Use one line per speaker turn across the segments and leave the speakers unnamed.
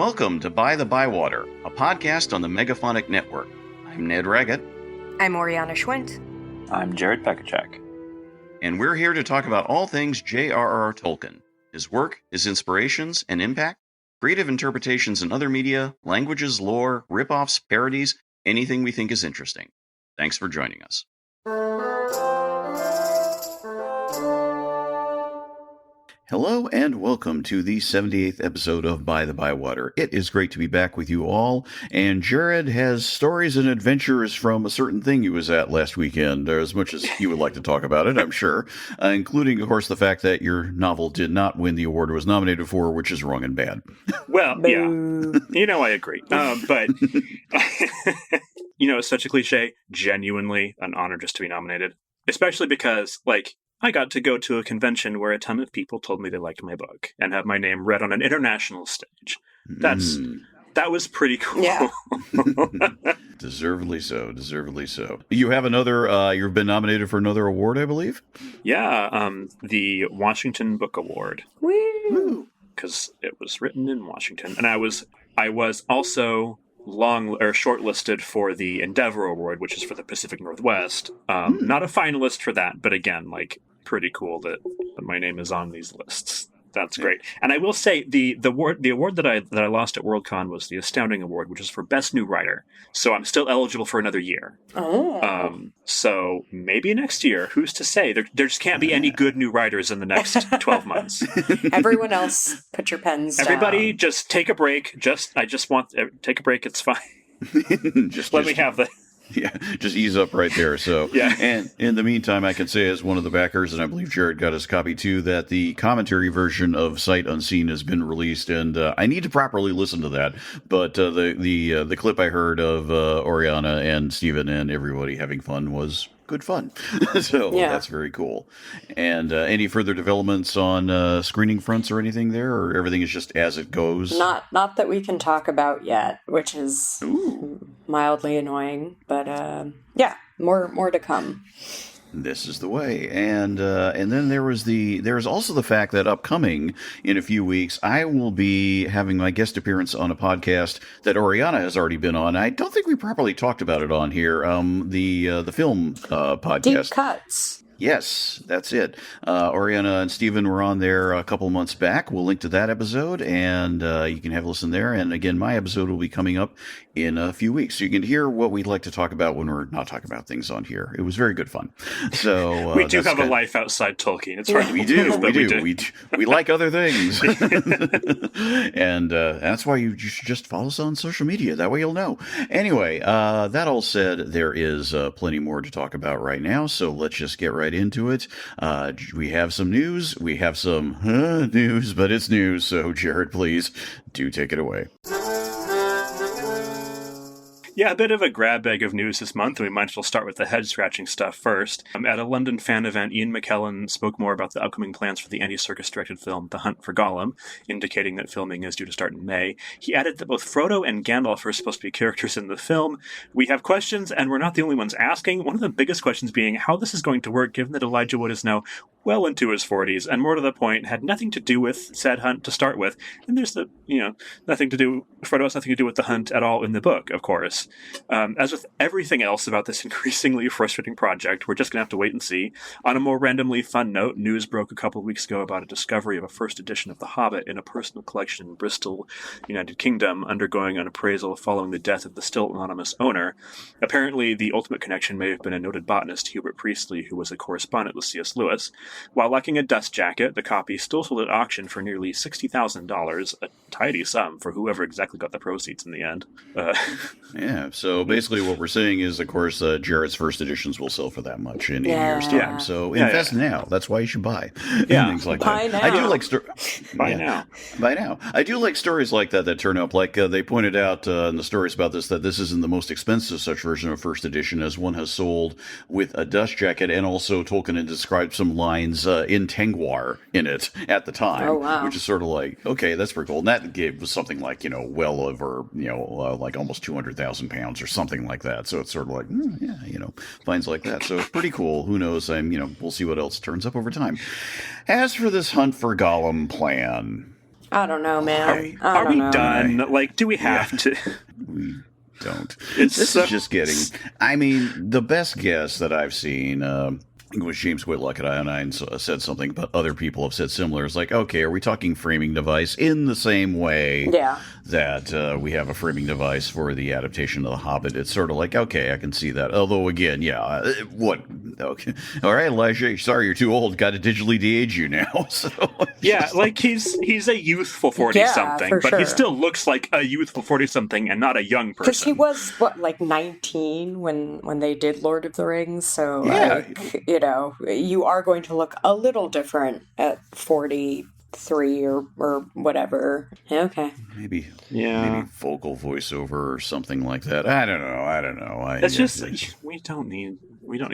Welcome to By-The-Bywater, a podcast on the Megaphonic Network. I'm Ned Raggett.
I'm Oriana Schwint.
I'm Jared Pekacek.
And we're here to talk about all things J.R.R. Tolkien, his work, his inspirations and impact, creative interpretations in other media, languages, lore, rip-offs, parodies, anything we think is interesting. Thanks for joining us. Hello and welcome to the 78th episode of By-The-Bywater. It is great to be back with you all, and Jared has stories and adventures from a certain thing he was at last weekend, as much as you would like to talk about it, I'm sure, including, of course, the fact that your novel did not win the award it was nominated for, which is wrong and bad.
Well, yeah, I agree. But, it's such a cliche, genuinely an honor just to be nominated, especially because, I got to go to a convention where a ton of people told me they liked my book and have my name read on an international stage. That was pretty cool.
Yeah.
Deservedly so. You have you've been nominated for another award, I believe?
Yeah, the Washington Book Award.
Woo!
Because it was written in Washington. And I was also shortlisted for the Endeavor Award, which is for the Pacific Northwest. Not a finalist for that, but again, pretty cool that my name is on these lists. That's great. And I will say the award that I lost at Worldcon was the Astounding Award, which is for Best New Writer. So I'm still eligible for another year.
Oh.
So maybe next year. Who's to say? There just can't be any good new writers in the next 12 months.
Everyone else, put your pens down.
Everybody, just take a break. Take a break. It's fine. Let me have the.
Yeah, just ease up right there. So,
yeah.
And in the meantime, I can say as one of the backers, and I believe Jared got his copy too, that the commentary version of Sight Unseen has been released, and I need to properly listen to that. But the clip I heard of Oriana and Steven and everybody having fun was good fun. So That's very cool. And any further developments on screening fronts or anything there, or everything is just as it goes?
Not that we can talk about yet, which is mildly annoying, but more to come.
This is the way. And then there's also the fact that upcoming in a few weeks, I will be having my guest appearance on a podcast that Oriana has already been on. I don't think we properly talked about it on here. The film podcast.
Deep Cuts.
Yes, that's it. Oriana and Steven were on there a couple months back. We'll link to that episode, and you can have a listen there. And again, my episode will be coming up in a few weeks. So you can hear what we'd like to talk about when we're not talking about things on here. It was very good fun. So
we do have a life outside Tolkien. It's hard to
believe, we like other things. And that's why you should just follow us on social media. That way you'll know. Anyway, that all said, there is plenty more to talk about right now. So let's just get right into it. We have some news. We have some news, but it's news. So Jared, please do take it away.
Yeah, a bit of a grab bag of news this month, and we might as well start with the head-scratching stuff first. At a London fan event, Ian McKellen spoke more about the upcoming plans for the Andy Serkis-directed film The Hunt for Gollum, indicating that filming is due to start in May. He added that both Frodo and Gandalf are supposed to be characters in the film. We have questions, and we're not the only ones asking. One of the biggest questions being how this is going to work, given that Elijah Wood is now well into his 40s, and more to the point, had nothing to do with said hunt to start with. And there's Frodo has nothing to do with the hunt at all in the book, of course. As with everything else about this increasingly frustrating project, we're just going to have to wait and see. On a more randomly fun note, news broke a couple of weeks ago about a discovery of a first edition of The Hobbit in a personal collection in Bristol, United Kingdom, undergoing an appraisal following the death of the still anonymous owner. Apparently, the ultimate connection may have been a noted botanist, Hubert Priestley, who was a correspondent with C.S. Lewis. While lacking a dust jacket, the copy still sold at auction for nearly $60,000, a tidy sum for whoever exactly got the proceeds in the end.
Yeah, so basically what we're saying is, of course, Jared's first editions will sell for that much in a year's time. So invest now. That's why you should buy.
Yeah.
Things like
Buy
that.
now.
I do like
Buy now.
I do like stories like that turn up. Like they pointed out in the stories about this, that this isn't the most expensive such version of first edition, as one has sold with a dust jacket, and also Tolkien had described some lines in Tengwar in it at the time.
Oh, wow.
Which is sort of like, okay, that's pretty cool. And that was something like, well over, like almost 200,000 pounds or something like that. So it's sort of like, finds like that. So it's pretty cool. Who knows? We'll see what else turns up over time. As for this Hunt for Gollum plan,
I don't know, man.
Are we
know.
done? Like, do we have to?
We don't.
It's
This is just getting... I mean, the best guess that I've seen... I think it was James Whitlock at Iodine said something, but other people have said similar. It's like, okay, are we talking framing device in the same way that we have a framing device for the adaptation of The Hobbit? It's sort of like, okay, I can see that. Although, again, what? Okay. All right, Elijah, sorry, you're too old. Got to digitally de-age you now. So
like he's a youthful 40-something, but he still looks like a youthful 40-something and not a young person.
Because he was, 19 when they did Lord of the Rings, so, you are going to look a little different at 43 or whatever. Okay.
Maybe vocal voiceover or something like that. I don't know.
It's just we don't need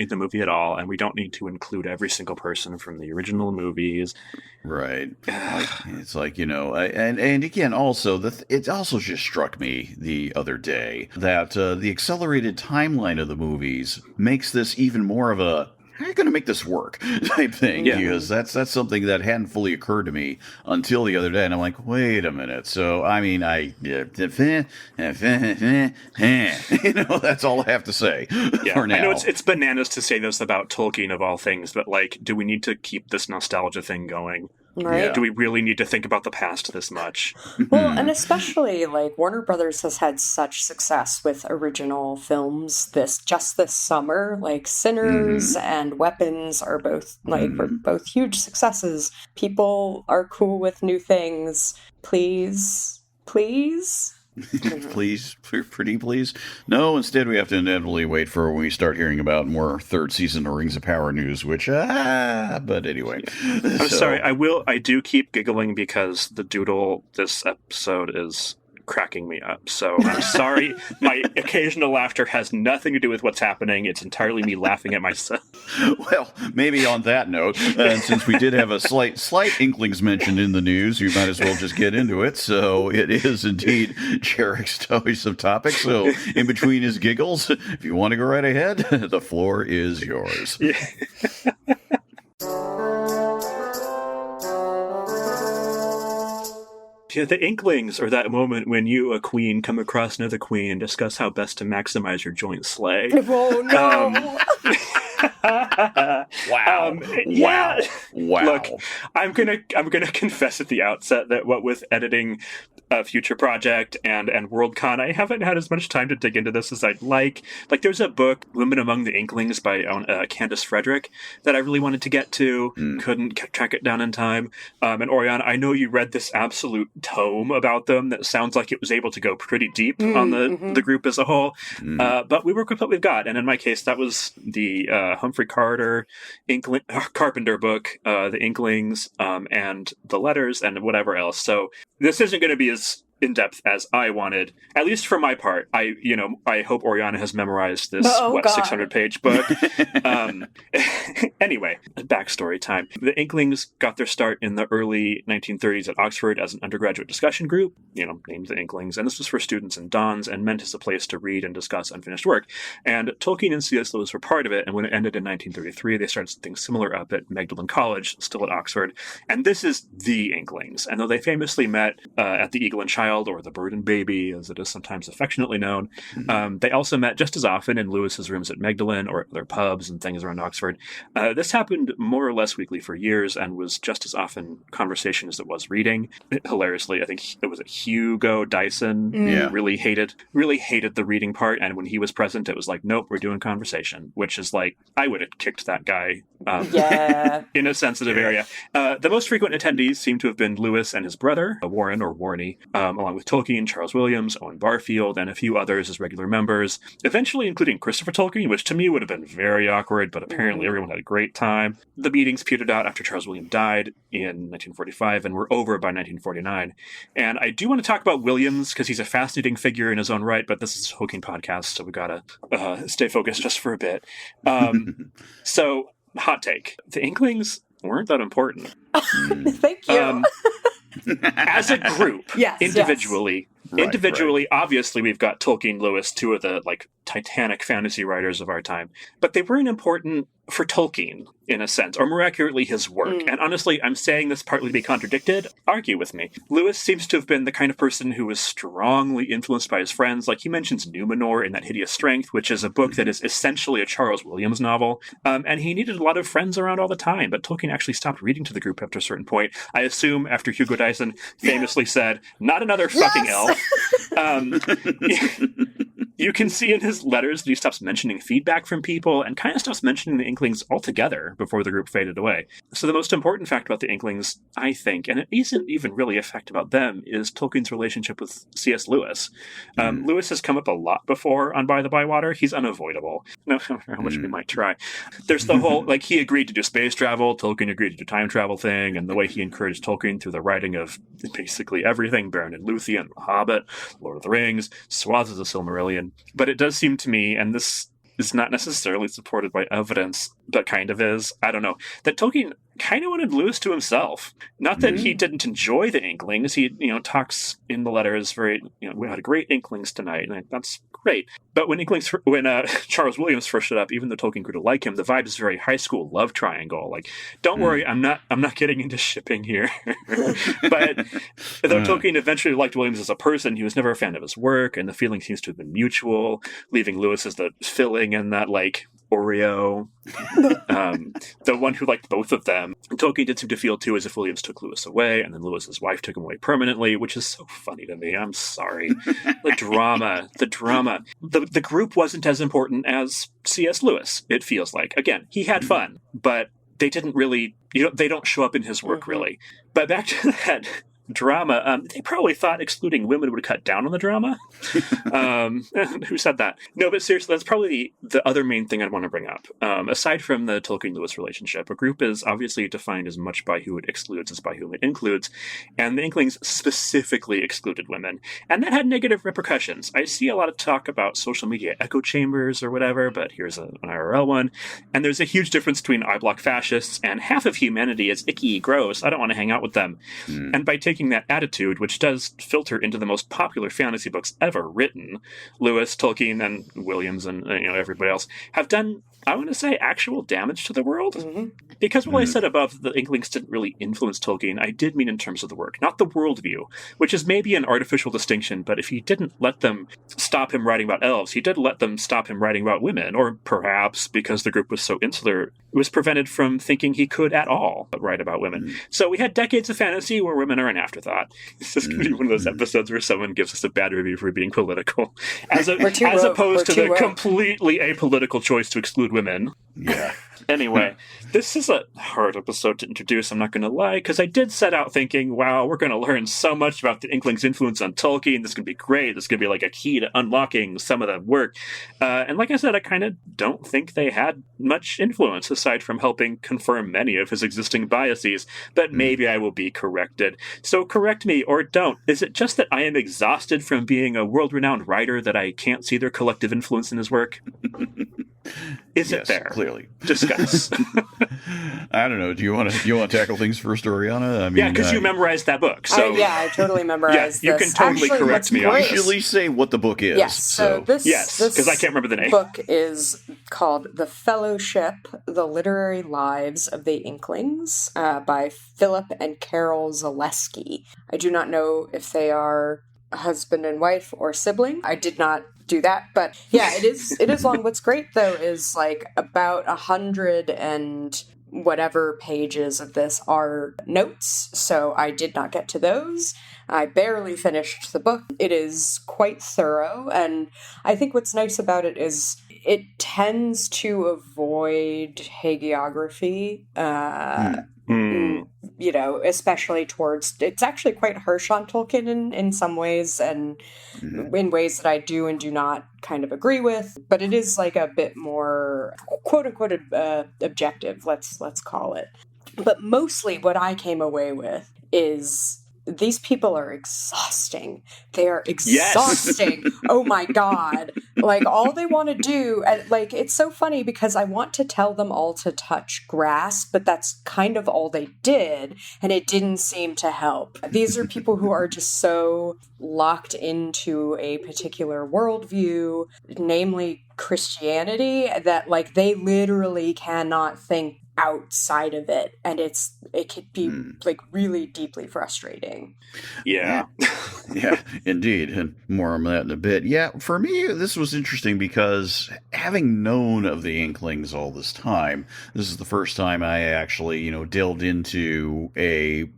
the movie at all, and we don't need to include every single person from the original movies.
Right. It's like, and again, also, it also just struck me the other day that the accelerated timeline of the movies makes this even more of a how are you going to make this work type thing? Yeah. Because that's something that hadn't fully occurred to me until the other day. And I'm like, wait a minute. So, I mean, that's all I have to say for now.
I know it's bananas to say this about Tolkien of all things, but like, do we need to keep this nostalgia thing going?
Right.
Yeah. Do we really need to think about the past this much?
Well, and especially like Warner Brothers has had such success with original films this summer. Like Sinners and Weapons are both were both huge successes. People are cool with new things. Please.
Please, pretty please. No, instead we have to inevitably wait for when we start hearing about more third season of Rings of Power news, which, but anyway.
I'm sorry, I do keep giggling because the doodle this episode is cracking me up. So I'm sorry. My occasional laughter has nothing to do with what's happening. It's entirely me laughing at myself.
Well, maybe on that note, and since we did have a slight Inklings mentioned in the news, you might as well just get into it. So it is indeed Jarek's choice of topic. So in between his giggles, if you want to go right ahead, the floor is yours.
Yeah. Yeah, the Inklings are that moment when you, a queen, come across another queen and discuss how best to maximize your joint slay.
Oh, no.
Wow.
Yeah.
Wow.
Look, I'm gonna confess at the outset that what with editing a future project and WorldCon, I haven't had as much time to dig into this as I'd like. Like, there's a book, Women Among the Inklings by Candace Frederick, that I really wanted to get to. Couldn't track it down in time. And Oriana, I know you read this absolute tome about them that sounds like it was able to go pretty deep on the group as a whole. But we work with what we've got. And in my case, that was the Humphrey Carpenter book, The Inklings, and the letters and whatever else. So this isn't going to be as in-depth as I wanted, at least for my part. I hope Oriana has memorized this 600-page book. Anyway, backstory time. The Inklings got their start in the early 1930s at Oxford as an undergraduate discussion group, named the Inklings, and this was for students and dons and meant as a place to read and discuss unfinished work. And Tolkien and C Lewis were part of it, and when it ended in 1933, they started something similar up at Magdalen College, still at Oxford, and this is the Inklings. And though they famously met at the Eagle and Child, or the Bird and Baby, as it is sometimes affectionately known. They also met just as often in Lewis's rooms at Magdalen or at their pubs and things around Oxford. This happened more or less weekly for years and was just as often conversation as it was reading. Hilariously, I think it was Hugo Dyson really hated the reading part, and when he was present, it was like, nope, we're doing conversation, which is like, I would have kicked that guy in a sensitive area. The most frequent attendees seem to have been Lewis and his brother, Warren or Warnie, along with Tolkien, Charles Williams, Owen Barfield, and a few others as regular members, eventually including Christopher Tolkien, which to me would have been very awkward, but apparently everyone had a great time. The meetings petered out after Charles Williams died in 1945 and were over by 1949. And I do want to talk about Williams because he's a fascinating figure in his own right, but this is a Tolkien podcast, so we gotta stay focused just for a bit. So, hot take. The Inklings weren't that important.
Thank you.
As a group, individually, obviously we've got Tolkien, Lewis, two of the like titanic fantasy writers of our time, but they weren't important for Tolkien, in a sense, or more accurately, his work. And honestly, I'm saying this partly to be contradicted. Argue with me. Lewis seems to have been the kind of person who was strongly influenced by his friends. Like, he mentions Numenor in That Hideous Strength, which is a book that is essentially a Charles Williams novel. And he needed a lot of friends around all the time, but Tolkien actually stopped reading to the group after a certain point. I assume after Hugo Dyson famously said, "Not another fucking elf." You can see in his letters that he stops mentioning feedback from people and kind of stops mentioning the Inklings altogether before the group faded away. So the most important fact about the Inklings, I think, and it isn't even really a fact about them, is Tolkien's relationship with C.S. Lewis. Lewis has come up a lot before on By-The-Bywater. He's unavoidable. No matter how much we might try. There's the whole, like, he agreed to do space travel, Tolkien agreed to do time travel thing, and the way he encouraged Tolkien through the writing of basically everything, Beren and Luthien, The Hobbit, Lord of the Rings, swaths of the Silmarillion. But it does seem to me, and this is not necessarily supported by evidence, but kind of is, I don't know, that Tolkien kind of wanted Lewis to himself. Not that he didn't enjoy the Inklings. He, talks in the letters very, we had a great Inklings tonight, and that's great. But when Charles Williams first showed up, even though Tolkien grew to like him, the vibe is very high school love triangle. Like, don't worry, I'm not getting into shipping here. But though Tolkien eventually liked Williams as a person, he was never a fan of his work, and the feeling seems to have been mutual, leaving Lewis as the filling in that, like, Oreo, the one who liked both of them. And Tolkien did seem to feel, too, as if Williams took Lewis away, and then Lewis's wife took him away permanently, which is so funny to me. I'm sorry. The drama. The group wasn't as important as C.S. Lewis, it feels like. Again, he had fun, but they didn't really, they don't show up in his work, really. But back to that drama, they probably thought excluding women would cut down on the drama. Who said that? No, but seriously, that's probably the other main thing I'd want to bring up. Aside from the Tolkien-Lewis relationship, a group is obviously defined as much by who it excludes as by whom it includes, and the Inklings specifically excluded women, and that had negative repercussions. I see a lot of talk about social media echo chambers or whatever, but here's an IRL one, and there's a huge difference between I block fascists and half of humanity is icky, gross, I don't want to hang out with them. And by taking that attitude, which does filter into the most popular fantasy books ever written, Lewis, Tolkien, and Williams, and everybody else have done, I want to say, actual damage to the world. Because while I said above the Inklings didn't really influence Tolkien, I did mean in terms of the work, not the worldview, which is maybe an artificial distinction, but if he didn't let them stop him writing about elves, he did let them stop him writing about women, or perhaps, because the group was so insular, it was prevented from thinking he could at all write about women. So we had decades of fantasy where women are an afterthought. This is going to be one of those episodes where someone gives us a bad review for being political, as opposed to the completely apolitical choice to exclude women.
Yeah.
Anyway, this is a hard episode to introduce, I'm not going to lie, because I did set out thinking, wow, we're going to learn so much about the Inklings' influence on Tolkien. This is going to be great. This is going to be like a key to unlocking some of the work. And like I said, I kind of don't think they had much influence, aside from helping confirm many of his existing biases. But maybe I will be corrected. So correct me or don't. Is it just that I am exhausted from being a world-renowned writer that I can't see their collective influence in his work? Is it there?
Clearly.
Discuss.
I don't know. Do you want to tackle things first, Oriana? I mean,
yeah, because you memorized that book. So
I totally memorized
you
this.
can totally
Actually,
correct me on
great.
this.
Usually say what the book is.
Yes. So this
because I can't remember the name.
book is called The Fellowship: The Literary Lives of the Inklings by Philip and Carol Zaleski. I do not know if they are husband and wife or sibling. I did not do that, but yeah, it is long. What's great though is like about 100 and whatever pages of this are notes, so I did not get to those. I barely finished the book. It is quite thorough, and I think what's nice about it is it tends to avoid hagiography, especially towards, it's actually quite harsh on Tolkien in some ways, and in ways that I do and do not kind of agree with, but it is like a bit more quote-unquote objective, let's call it. But mostly what I came away with is these people are exhausting. They are exhausting. Yes. Oh my God. Like, all they want to do, and like, it's so funny because I want to tell them all to touch grass, but that's kind of all they did, and it didn't seem to help. These are people who are just so locked into a particular worldview, namely Christianity, that like they literally cannot think outside of it, and it could be like really deeply frustrating.
Yeah.
Yeah, indeed, and more on that in a bit. Yeah, for me, this was interesting because having known of the Inklings all this time, this is the first time I actually, delved into a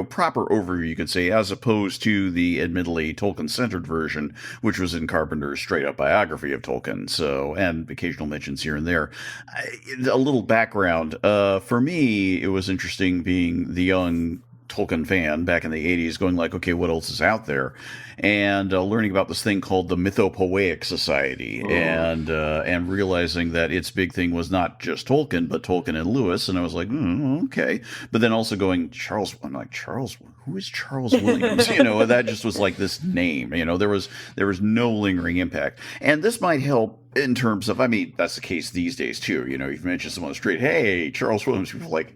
proper overview, you could say, as opposed to the admittedly Tolkien-centered version, which was in Carpenter's straight-up biography of Tolkien, and occasional mentions here and there. A little background. For me, it was interesting being the young Tolkien fan back in the 80s, going like, okay, what else is out there? And learning about this thing called the Mythopoeic Society, and realizing that its big thing was not just Tolkien, but Tolkien and Lewis. And I was like, okay. But then also going, Charles, who is Charles Williams? That just was like this name. There was no lingering impact. And this might help in terms of, that's the case these days too. You've mentioned someone on the street, hey, Charles Williams, people are like,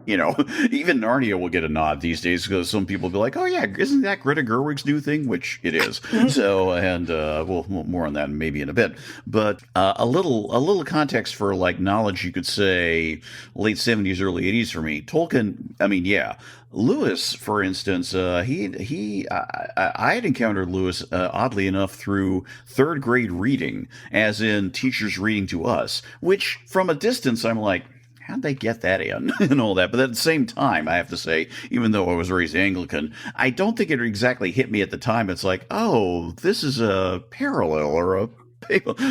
even Narnia will get a nod these days because some people will be like, oh yeah, isn't that Greta Gerwig's new thing? Which it is. So, and we'll more on that maybe in a bit. But a little context for like knowledge, you could say late 70s, early 80s for me. Tolkien, Lewis, for instance, I had encountered Lewis, oddly enough, through third grade reading, as in teachers reading to us, which from a distance I'm like, how'd they get that in and all that? But at the same time, I have to say, even though I was raised Anglican, I don't think it exactly hit me at the time. It's like, oh, this is a parallel or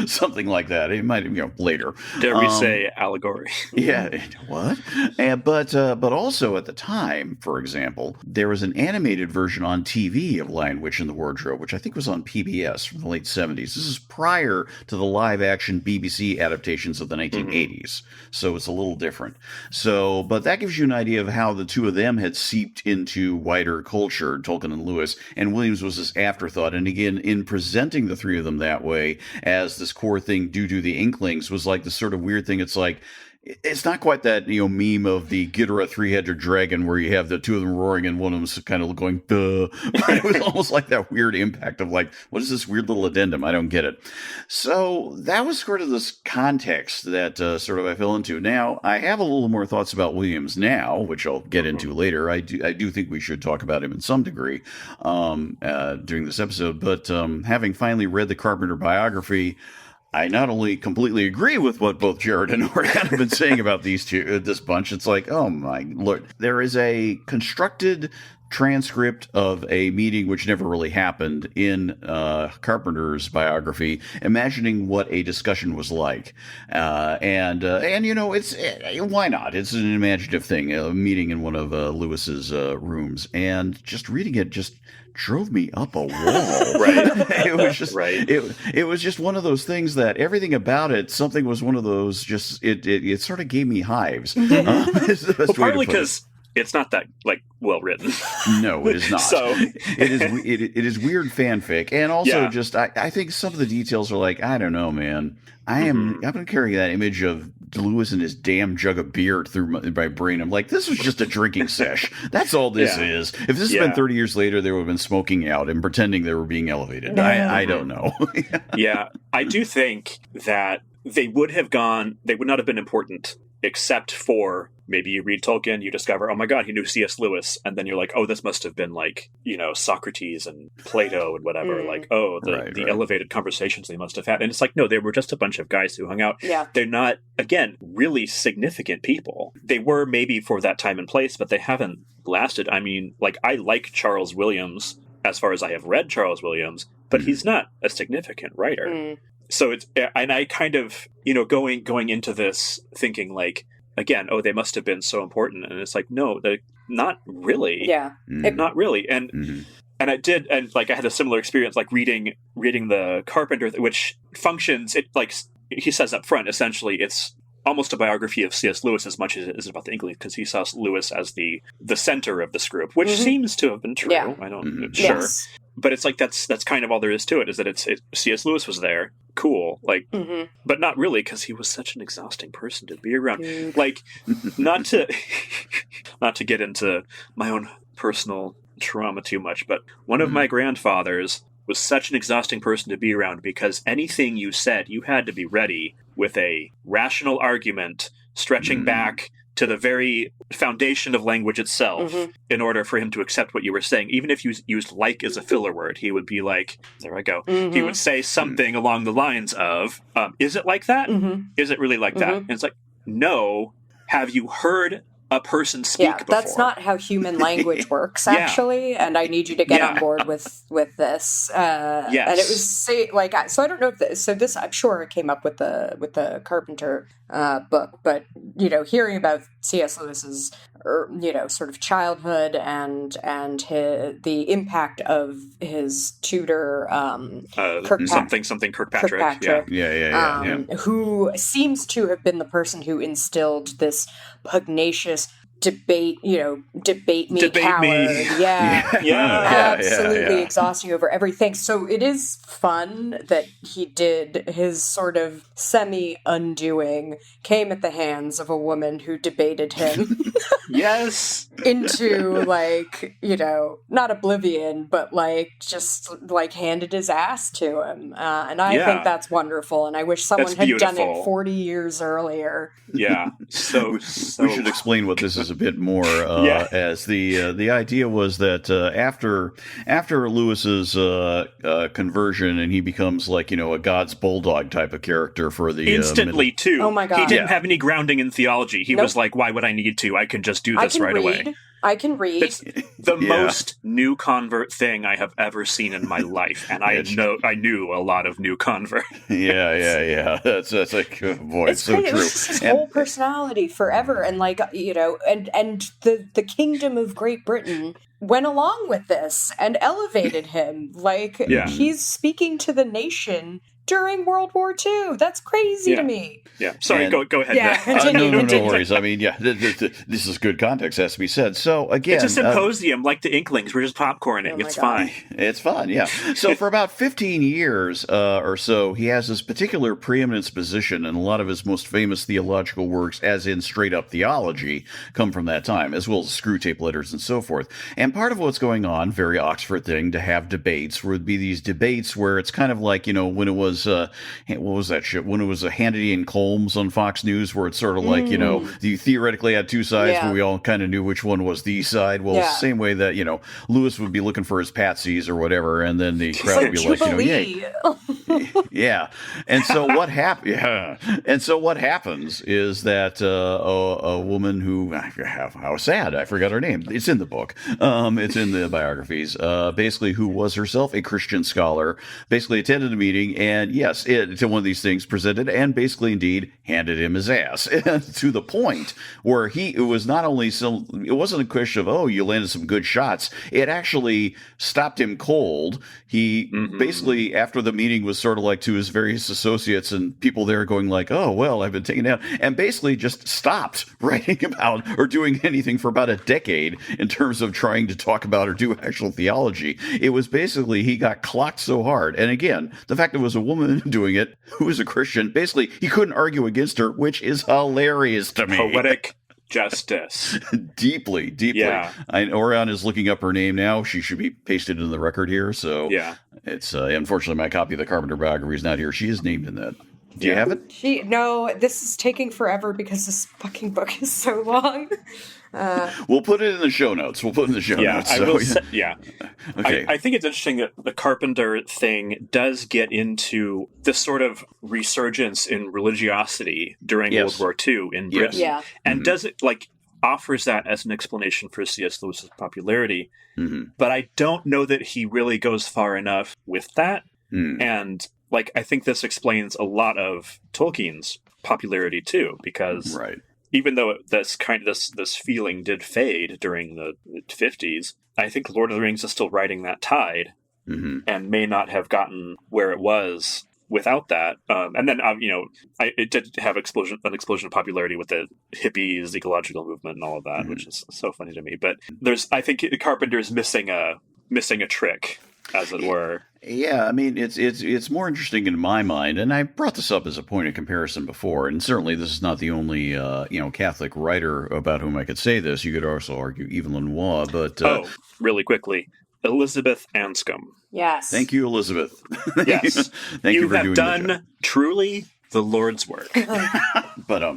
something like that. It might, later.
Dare we say allegory?
Yeah, what? But also at the time, for example, there was an animated version on TV of Lion, Witch, and the Wardrobe, which I think was on PBS from the late 70s. This is prior to the live-action BBC adaptations of the 1980s, so it's a little different. So, but that gives you an idea of how the two of them had seeped into wider culture, Tolkien and Lewis, and Williams was this afterthought. And again, in presenting the three of them that way, as this core thing due to the Inklings, was like this sort of weird thing. It's like, it's not quite that, meme of the Ghidorah three-headed dragon where you have the two of them roaring and one of them's kind of going, duh. It was almost like that weird impact of like, what is this weird little addendum? I don't get it. So that was sort of this context that sort of I fell into. Now, I have a little more thoughts about Williams now, which I'll get into later. I do think we should talk about him in some degree during this episode. But having finally read the Carpenter biography, I not only completely agree with what both Jared and Oriana have been saying about this bunch. It's like, oh my Lord. There is a constructed transcript of a meeting which never really happened in Carpenter's biography, imagining what a discussion was like. And why not? It's an imaginative thing, a meeting in one of Lewis's rooms. And just reading it just drove me up a wall.
Right.
It was just
right.
It was just one of those things that everything about it, something was one of those. Just it sort of gave me hives. It's the best way to put it.
It's not that well written.
No, it is not.
So
it is weird fanfic, and also just I think some of the details are like, I don't know, man. I've been carrying that image of Lewis and his damn jug of beer through my brain. I'm like, this was just a drinking sesh. That's all this is. If this had been 30 years later, they would have been smoking out and pretending they were being elevated. I don't know.
Yeah, I do think that they would not have been important except for maybe you read Tolkien, you discover, oh my God, he knew C.S. Lewis. And then you're like, oh, this must have been like, Socrates and Plato and whatever. Like, oh, the elevated conversations they must have had. And it's like, no, they were just a bunch of guys who hung out.
Yeah.
They're not, again, really significant people. They were maybe for that time and place, but they haven't lasted. I mean, I like Charles Williams as far as I have read Charles Williams, but he's not a significant writer. So it's, and I kind of, going into this thinking again, oh, they must have been so important. And it's like, no, they're not really.
Yeah.
Not really. And and I did, and I had a similar experience, reading the Carpenter, which functions, he says up front, essentially, it's almost a biography of C.S. Lewis as much as it is about the Inklings, because he saw Lewis as the center of this group, which seems to have been true.
Yeah.
I don't sure.
Yes.
But it's like that's kind of all there is to it, is that C.S. Lewis was there, cool, like, but not really, because he was such an exhausting person to be around.
Dude.
Like, not to get into my own personal trauma too much, but one of my grandfathers was such an exhausting person to be around, because anything you said, you had to be ready with a rational argument stretching back to the very foundation of language itself in order for him to accept what you were saying. Even if you used like as a filler word, he would be like, there I go. He would say something along the lines of, is it like that? Is it really like that? And it's like, no. Have you heard a person speak before?
That's not how human language works, actually, and I need you to get on board with this.
Yes.
And it was so I don't know if this I'm sure it came up with the Carpenter book, but hearing about C.S. Lewis's sort of childhood and the impact of his tutor
something Kirkpatrick.
Yeah.
Who seems to have been the person who instilled this pugnacious debate me, coward. Absolutely exhausting over everything. So it is fun that he did his sort of semi-undoing came at the hands of a woman who debated him.
Yes.
Into not oblivion, but just handed his ass to him. And I think that's wonderful. And I wish someone had done it 40 years earlier.
Yeah. So
we should explain what this is a bit more, as the idea was that after Lewis's conversion, and he becomes a God's bulldog type of character for the
instantly too.
Oh my God!
He didn't have any grounding in theology. He was like, "Why would I need to? I can just do this right away."
I can read.
It's the most new convert thing I have ever seen in my life, and I knew a lot of new converts.
Yeah. That's like, boy, it's so
great.
true.
It was just his whole personality forever, and and the Kingdom of Great Britain went along with this and elevated him. He's speaking to the nation during World War II. That's crazy to me.
Yeah. Sorry, go ahead.
Yeah, continue.
No worries. I mean, this is good context, has to be said. So, again...
It's a symposium like the Inklings. We're just popcorning. It's fine.
It's fun, yeah. So, for about 15 years or so, he has this particular preeminence position, and a lot of his most famous theological works, as in straight-up theology, come from that time, as well as screw tape letters and so forth. And part of what's going on, very Oxford thing, to have debates, would be these debates where it's kind of like, when it was, what was that shit? When it was a Hannity and Holmes on Fox News, where it's sort of like, you theoretically had two sides, but we all kind of knew which one was the side. Well, same way that, Lewis would be looking for his patsies or whatever, and then the crowd would be like, yay. Yeah. And so what happens is that a woman who, how sad, I forgot her name. It's in the book. It's in the biographies, basically, who was herself a Christian scholar, basically attended a meeting, and yes, to one of these things presented, and basically indeed handed him his ass to the point where it was not only it wasn't a question of, you landed some good shots. It actually stopped him cold. He basically, after the meeting, was sort of like to his various associates and people there going like, oh, well, I've been taken down, and basically just stopped writing about or doing anything for about a decade in terms of trying to talk about or do actual theology. It was basically, he got clocked so hard. And again, the fact that it was a woman doing it who was a Christian, basically, he couldn't argue against her, which is hilarious to me.
Poetic justice.
Deeply.
Yeah.
Oriana is looking up her name now. She should be pasted in the record here. So it's unfortunately my copy of the Carpenter biography is not here. She is named in that. Do you have it?
No, this is taking forever because this fucking book is so long.
We'll put it in the show notes.
Okay. I think it's interesting that the Carpenter thing does get into this sort of resurgence in religiosity during World War II in Britain. Yeah. And does it, offers that as an explanation for C.S. Lewis's popularity. But I don't know that he really goes far enough with that. And, I think this explains a lot of Tolkien's popularity, too, because...
Right.
Even though this feeling did fade during the 50s, I think Lord of the Rings is still riding that tide, and may not have gotten where it was without that. And then, it did have an explosion of popularity with the hippies, the ecological movement, and all of that, which is so funny to me. But I think Carpenter's missing a trick, as it were.
Yeah, I mean, it's more interesting in my mind, and I brought this up as a point of comparison before, and certainly this is not the only, Catholic writer about whom I could say this. You could also argue Evelyn Waugh, but...
really quickly, Elizabeth Anscombe.
Yes.
Thank you, Elizabeth.
Yes.
Thank you for doing
have done truly the Lord's work.
But I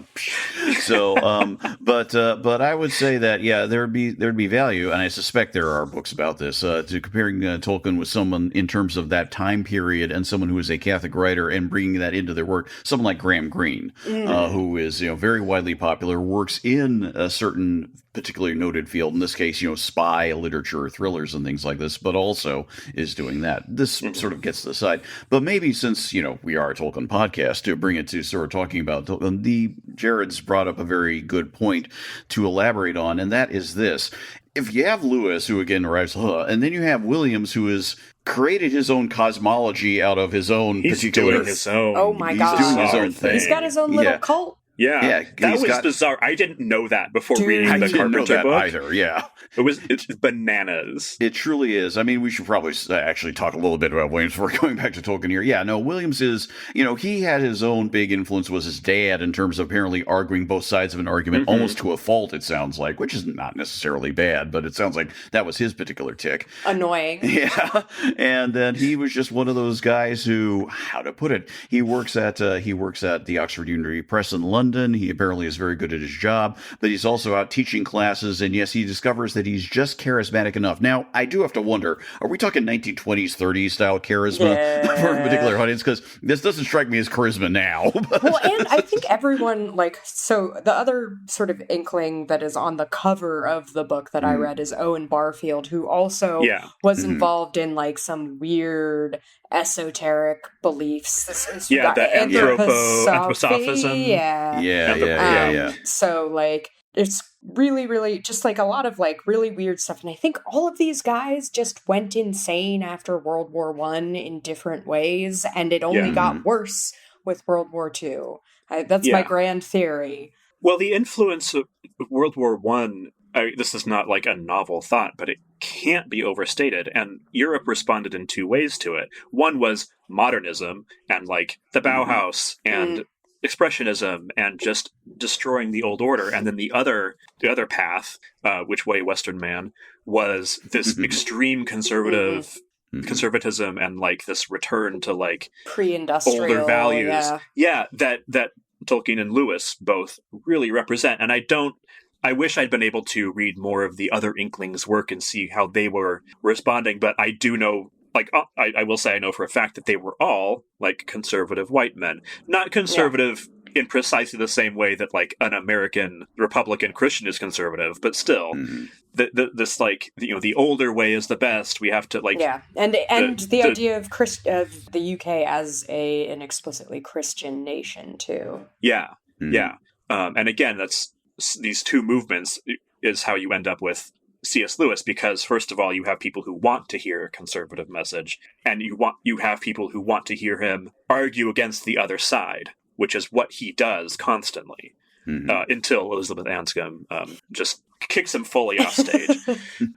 would say that there'd be value, and I suspect there are books about this, to comparing Tolkien with someone in terms of that time period and someone who is a Catholic writer and bringing that into their work. Someone like Graham Greene, who is very widely popular, works in a certain particularly noted field, in this case, spy literature, thrillers, and things like this, but also is doing that. This sort of gets to the side. But maybe since, we are a Tolkien podcast, to bring it to sort of talking about Tolkien, Jared's brought up a very good point to elaborate on, and that is this. If you have Lewis, who again arrives, and then you have Williams, who has created his own cosmology out of his own particular...
Doing his own.
Oh my God.
He's doing his own thing.
He's got his own little cult.
Yeah, that was bizarre. I didn't know that before reading the Carpenter book
either. Yeah,
it's bananas.
It truly is. I mean, we should probably actually talk a little bit about Williams before going back to Tolkien here. Yeah, no, Williams is, he had his own big influence, was his dad, in terms of apparently arguing both sides of an argument almost to a fault, it sounds like, which is not necessarily bad, but it sounds like that was his particular tick.
Annoying.
Yeah, and then he was just one of those guys who, how to put it, he works at the Oxford University Press in London. He apparently is very good at his job, but he's also out teaching classes, and yes, he discovers that he's just charismatic enough. Now, I do have to wonder, are we talking 1920s, 30s style charisma for a particular audience? Because this doesn't strike me as charisma now.
Well, and I think everyone, so the other sort of inkling that is on the cover of the book that I read is Owen Barfield, who also was involved in some weird esoteric beliefs. This is
the anthroposophism.
Yeah.
So it's really, really just a lot of really weird stuff. And I think all of these guys just went insane after World War One in different ways, and it only got worse with World War Two. That's my grand theory.
Well, the influence of World War One, this is not a novel thought, but it can't be overstated. And Europe responded in two ways to it. One was modernism and the Bauhaus and expressionism and just destroying the old order. And then the other path, which way Western man, was this extreme conservatism and this return to
pre-industrial
older values. That Tolkien and Lewis both really represent. And I wish I'd been able to read more of the other Inklings' work and see how they were responding, but I do know, I will say I know for a fact that they were all, conservative white men. Not conservative in precisely the same way that, an American Republican Christian is conservative, but still, the older way is the best. We have to,
and the idea of the UK as an explicitly Christian nation, too.
And again, that's these two movements is how you end up with C.S. Lewis, because first of all, you have people who want to hear a conservative message, and you have people who want to hear him argue against the other side, which is what he does constantly, until Elizabeth Anscombe just kicks him fully off stage.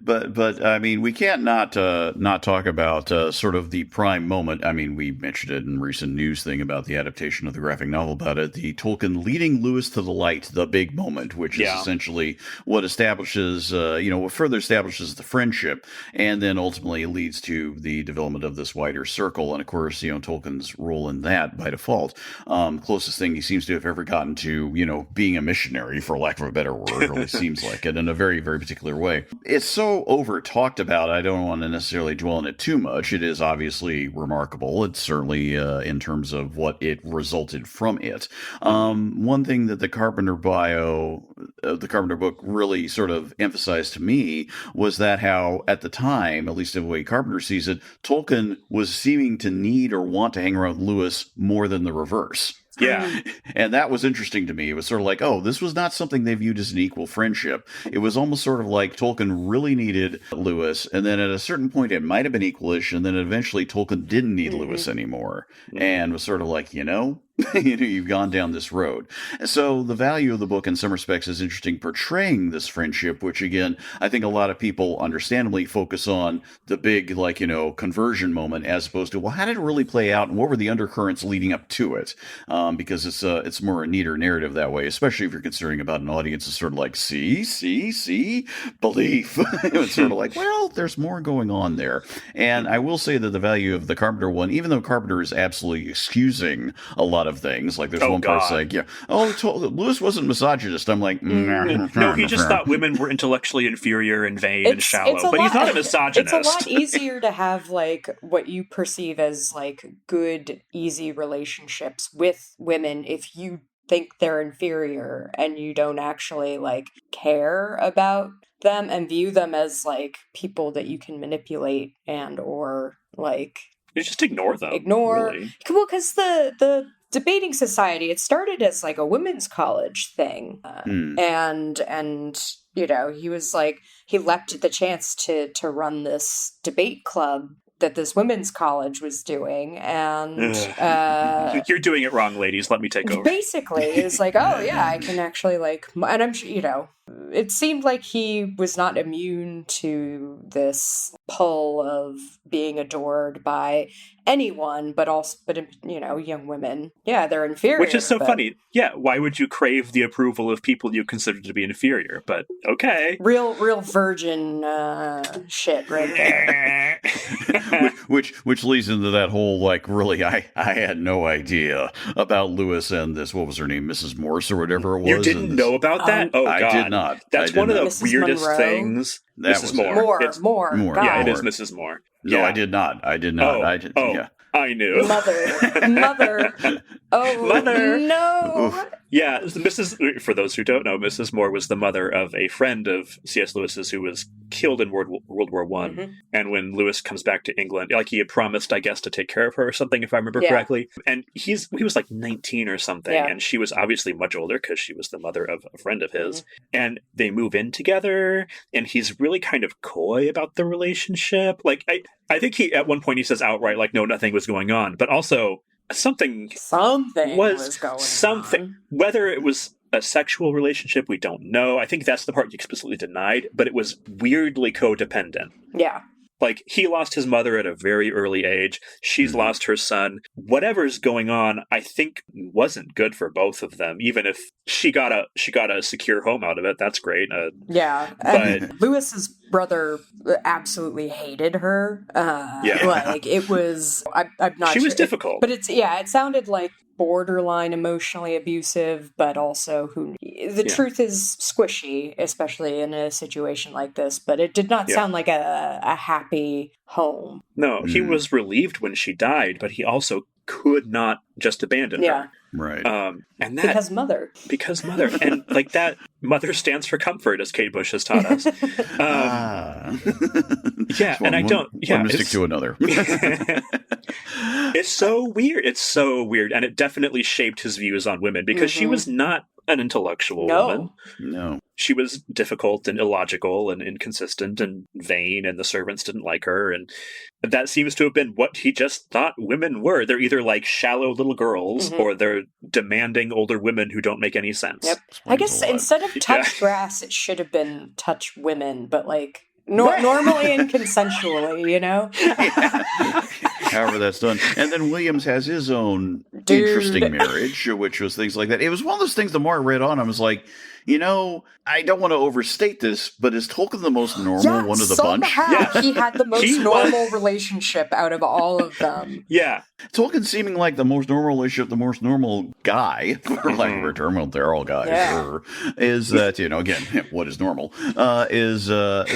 But I mean, we can't not talk about sort of the prime moment. I mean, we mentioned it in recent news thing about the adaptation of the graphic novel about it. The Tolkien leading Lewis to the light, the big moment, which is essentially what establishes, what further establishes the friendship, and then ultimately leads to the development of this wider circle. And of course, Tolkien's role in that by default, closest thing he seems to have ever gotten to, being a missionary, for lack of a better word, really seems like it. In a very, very particular way. It's so over talked about, I don't want to necessarily dwell on it too much. It is obviously remarkable. It's certainly in terms of what it resulted from it. One thing that the Carpenter book really sort of emphasized to me was that how, at the time, at least in the way Carpenter sees it, Tolkien was seeming to need or want to hang around with Lewis more than the reverse.
Yeah.
And that was interesting to me. It was sort of like, oh, this was not something they viewed as an equal friendship. It was almost sort of like Tolkien really needed Lewis, and then at a certain point it might have been equalish, and then eventually Tolkien didn't need Lewis anymore, and was sort of like, you've gone down this road. So the value of the book in some respects is interesting portraying this friendship, which again, I think a lot of people understandably focus on the big, conversion moment as opposed to, well, how did it really play out and what were the undercurrents leading up to it? Because it's more a neater narrative that way, especially if you're considering about an audience is sort of like, see, belief. It's sort of like, well, there's more going on there. And I will say that the value of the Carpenter one, even though Carpenter is absolutely excusing a lot of things, like there's one part like, Lewis wasn't misogynist. I'm like,
no, he just thought women were intellectually inferior and vain and shallow, but he's not a misogynist.
It's a lot easier to have what you perceive as good, easy relationships with women if you think they're inferior and you don't actually care about them and view them as people that you can manipulate and or
you just ignore them.
Really. Well, because the debating society, it started as a women's college thing, and he was he leapt at the chance to run this debate club that this women's college was doing, and
you're doing it wrong, ladies. Let me take over.
Basically, it's oh yeah, I can actually and I'm sure it seemed like he was not immune to this pull of being adored by anyone, but young women. Yeah, they're inferior,
which is so funny. Yeah, why would you crave the approval of people you consider to be inferior? But okay,
real virgin shit right there.
which leads into that whole really I had no idea about Lewis and this, what was her name, Mrs. Morse or whatever it was.
You didn't know about that? Oh God,
I did not.
That's one of the
Mrs.
weirdest
Monroe.
things. Mrs.
Moore.
Yeah, it is Mrs. Moore.
No,
Yeah.
I did not.
I knew.
Mother. Oh,
Mother.
No.
Oof. Yeah, for those who don't know, Mrs. Moore was the mother of a friend of C.S. Lewis's who was killed in World War One.
Mm-hmm.
And when Lewis comes back to England, he had promised, I guess, to take care of her or something, if I remember correctly. And he was 19 or something, and she was obviously much older because she was the mother of a friend of his. Mm-hmm. And they move in together, and he's really kind of coy about the relationship. I think at one point he says outright, no, nothing was going on, but also something was going on. Whether it was a sexual relationship, we don't know. I think that's the part you explicitly denied, but it was weirdly codependent.
Yeah.
He lost his mother at a very early age. She's lost her son. Whatever's going on, I think wasn't good for both of them. Even if she got a secure home out of it, that's great.
But Lewis's brother absolutely hated her. It was. I'm not.
She
sure.
was difficult,
but it sounded like borderline emotionally abusive, but also truth is squishy, especially in a situation like this, but it did not sound like a happy home.
No, he was relieved when she died, but he also could not just abandon her.
Right.
And that
because mother.
And that mother stands for comfort, as Kate Bush has taught us.
One mystic to another.
It's so weird. And it definitely shaped his views on women because she was not an intellectual woman.
No.
She was difficult and illogical and inconsistent and vain, and the servants didn't like her. And that seems to have been what he just thought women were. They're either shallow little girls or they're demanding older women who don't make any sense.
Yep. I guess instead of touch grass, it should have been touch women, but normally and consensually,
However that's done. And then Williams has his own interesting marriage, which was things like that. It was one of those things, the more I read on, I was like, I don't want to overstate this, but is Tolkien the most normal one of the bunch?
He had the most normal relationship out of all of them.
Yeah.
Tolkien seeming like the most normal relationship, the most normal guy, for lack of a term, well, they're all guys, is that, again, what is normal, is that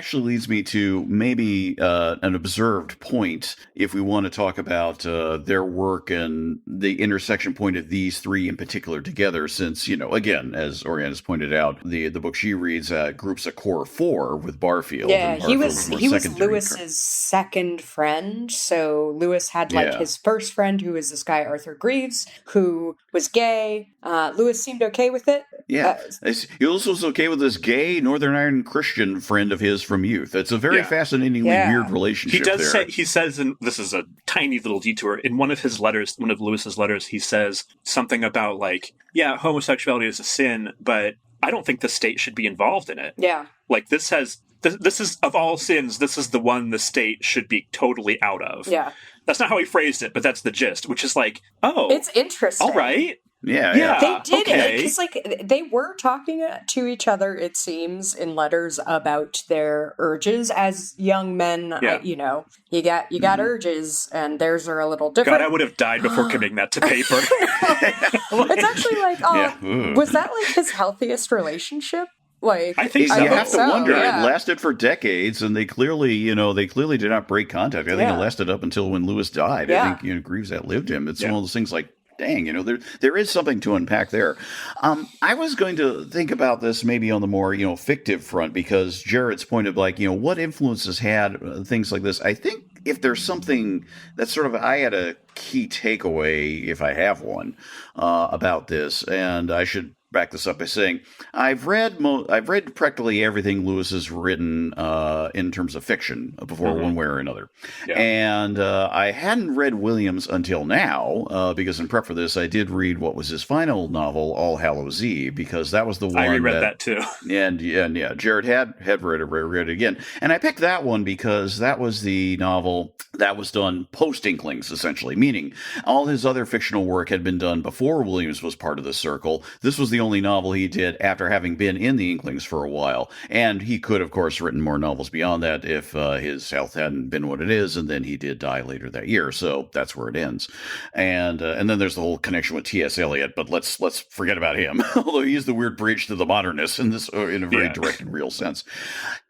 actually leads me to maybe an observed point if we want to talk about their work and the intersection point of these three in particular together, since, again, as Oriana's pointed out, the book she reads groups a core four with Barfield.
Yeah,
and
he
Barfield
was Lewis's second friend. So Lewis had his first friend, who was this guy Arthur Greaves, who was gay. Lewis seemed okay with it.
Yeah, he also was okay with this gay Northern Ireland Christian friend of his from youth. It's a very fascinatingly weird relationship.
He does say, he says, and this is a tiny little detour, in one of his letters, one of Lewis's letters, he says something about like, yeah, homosexuality is a sin, but I don't think the state should be involved in it.
Yeah.
Like this is, of all sins, this is the one the state should be totally out of.
Yeah.
That's not how he phrased it, but that's the gist, which is like, oh.
It's interesting.
All right.
Yeah.
They did it because, they were talking to each other, it seems, in letters about their urges as young men.
Yeah.
You got urges, and theirs are a little different.
God, I would have died before committing that to paper.
It's actually like, was that like his healthiest relationship? Like,
I think so.
You have to wonder.
Yeah.
It lasted for decades, and they clearly did not break contact. I think it lasted up until when Lewis died.
Yeah.
I think Greaves outlived him. It's one of those things like, dang, there is something to unpack there. I was going to think about this maybe on the more, fictive front, because Jared's point of like, what influences had things like this. I think if there's something that's sort of, I had a key takeaway, if I have one, about this, and I should back this up by saying I've read practically everything Lewis has written in terms of fiction before, one way or another, and I hadn't read Williams until now because in prep for this I did read what was his final novel, All Hallows Eve, because that was the one
I reread that too,
and Jared had read it again, and I picked that one because that was the novel that was done post Inklings, essentially, meaning all his other fictional work had been done before Williams was part of the circle. This was the only novel he did after having been in the Inklings for a while. And he could, of course, written more novels beyond that if his health hadn't been what it is. And then he did die later that year. So that's where it ends. And then there's the whole connection with T.S. Eliot. But let's forget about him, although he's the weird bridge to the modernists in this, in a very direct and real sense.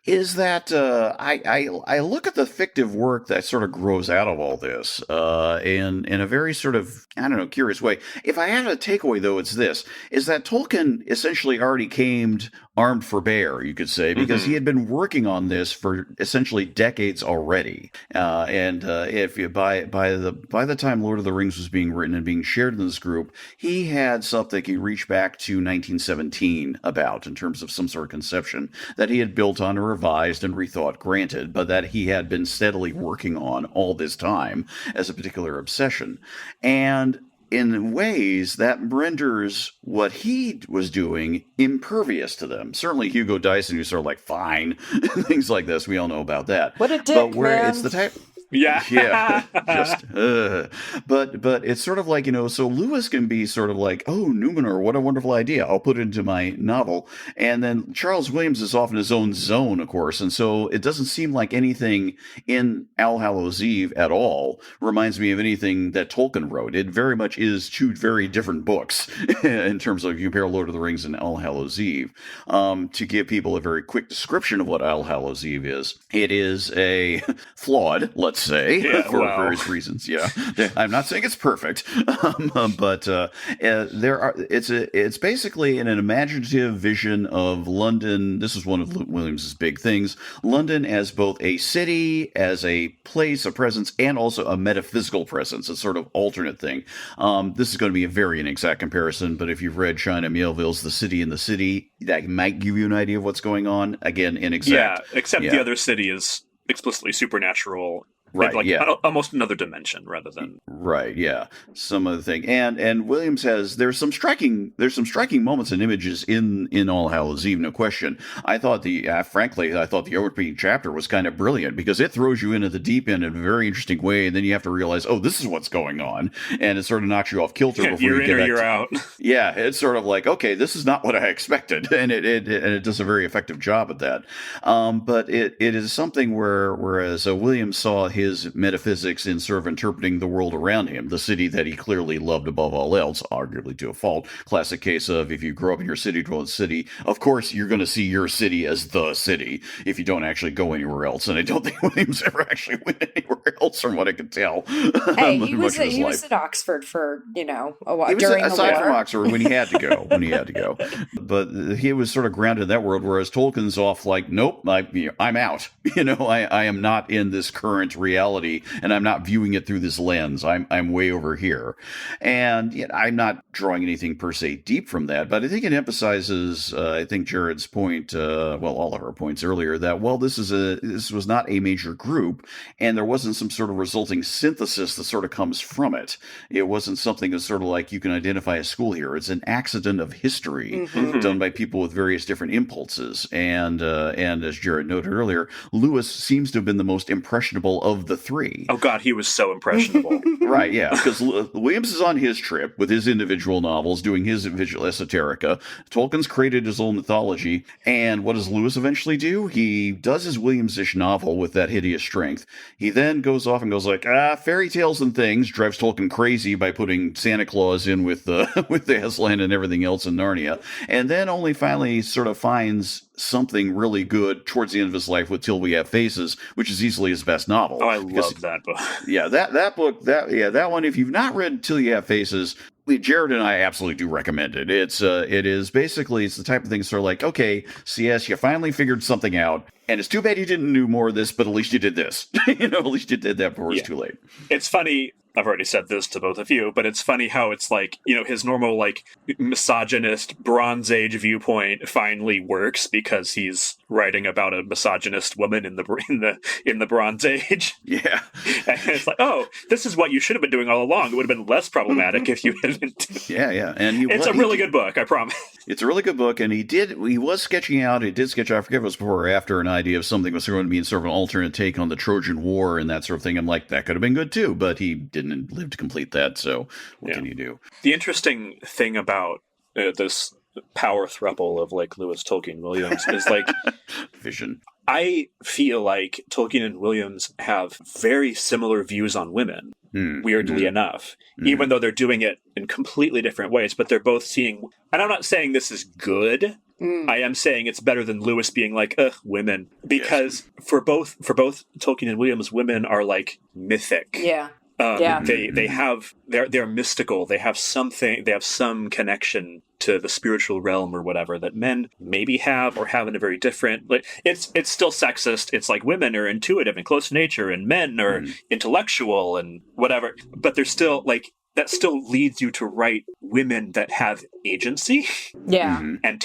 Is that I look at the fictive work that sort of grows out of all this in a very sort of, curious way. If I had a takeaway, though, it's this, is that Tolkien essentially already came armed for bear, you could say, because he had been working on this for essentially decades already. If you, by the time Lord of the Rings was being written and being shared in this group, he had something he reached back to 1917 about in terms of some sort of conception that he had built on, or revised and rethought, granted, but that he had been steadily working on all this time as a particular obsession. And in ways that renders what he was doing impervious to them. Certainly Hugo Dyson, who's sort of like, fine, things like this. We all know about that.
What a dick,
but where
man.
it's the type...
Yeah.
But it's sort of like, so Lewis can be sort of like, oh, Numenor, what a wonderful idea. I'll put it into my novel. And then Charles Williams is off in his own zone, of course. And so it doesn't seem like anything in All Hallows Eve at all reminds me of anything that Tolkien wrote. It very much is two very different books in terms of, you compare Lord of the Rings and All Hallows Eve. To give people a very quick description of what All Hallows Eve is, it is a flawed, let's say, for various reasons. Yeah, I'm not saying it's perfect, but it's basically an imaginative vision of London. This is one of Williams's big things: London as both a city, as a place, a presence, and also a metaphysical presence, a sort of alternate thing. This is going to be a very inexact comparison, but if you've read China Miéville's The City in the City, that might give you an idea of what's going on. Again, inexact.
Yeah, except the other city is explicitly supernatural.
Right,
almost another dimension rather than
some other thing. And Williams has there's some striking moments and images in All Hallows Eve, no question. I thought the opening chapter was kind of brilliant because it throws you into the deep end in a very interesting way, and then you have to realize, oh, this is what's going on, and it sort of knocks you off kilter before
you're
you get
in or
back
you're out.
Yeah, it's sort of like, okay, this is not what I expected, and it does a very effective job at that. But it is something whereas Williams saw his metaphysics in sort of interpreting the world around him, the city that he clearly loved above all else, arguably to a fault. Classic case of if you grow up in your city, dwell in the city, of course you're going to see your city as the city if you don't actually go anywhere else. And I don't think Williams ever actually went anywhere else from what I could tell.
Hey, he was at Oxford for, a while during the war.
Aside from Oxford, when he had to go, But he was sort of grounded in that world, whereas Tolkien's off like, nope, I'm out. I am not in this current reality, and I'm not viewing it through this lens. I'm way over here. And I'm not drawing anything per se deep from that, but I think it emphasizes, I think Jared's point, all of our points earlier, that, this was not a major group, and there wasn't some sort of resulting synthesis that sort of comes from it. It wasn't something that's sort of like you can identify a school here. It's an accident of history done by people with various different impulses. And as Jared noted earlier, Lewis seems to have been the most impressionable of the three.
Oh, God, he was so impressionable.
Right, yeah, because Williams is on his trip with his individual novels, doing his individual esoterica. Tolkien's created his own mythology, and what does Lewis eventually do? He does his Williams-ish novel with that hideous strength. He then goes off and goes like, fairy tales and things, drives Tolkien crazy by putting Santa Claus in with the Aslan and everything else in Narnia, and then only finally sort of finds something really good towards the end of his life with Till We Have Faces, which is easily his best novel.
Oh, I love that book.
Yeah, that book, that one, if you've not read Till You Have Faces, Jared and I absolutely do recommend it. It's the type of thing sort of like, okay, CS, you finally figured something out, and it's too bad you didn't do more of this, but at least you did this. At least you did that before it's too late.
It's funny, I've already said this to both of you, but it's funny how it's like, his normal, like, misogynist Bronze Age viewpoint finally works because he's writing about a misogynist woman in the Bronze Age.
Yeah.
And it's like, oh, this is what you should have been doing all along. It would have been less problematic if you had been doing.
Yeah. And
it's a really good book, I promise.
It's a really good book, and he was sketching out, I forget if it was before or after, an idea of something was going to be sort of an alternate take on the Trojan War and that sort of thing. I'm like, that could have been good too, but he didn't live to complete that, so what can you do?
The interesting thing about this power throuple of like Lewis, Tolkien, Williams is like
vision.
I feel like Tolkien and Williams have very similar views on women, weirdly enough, even though they're doing it in completely different ways, but they're both seeing, and I'm not saying this is good, I am saying it's better than Lewis being like, women, because for both Tolkien and Williams, women are like mythic.
Yeah.
They're mystical. They have some connection to the spiritual realm or whatever that men maybe have or have in a very different, like, it's still sexist. It's like women are intuitive and close to nature and men are intellectual and whatever, but they're still like, that still leads you to write women that have agency.
Yeah.
And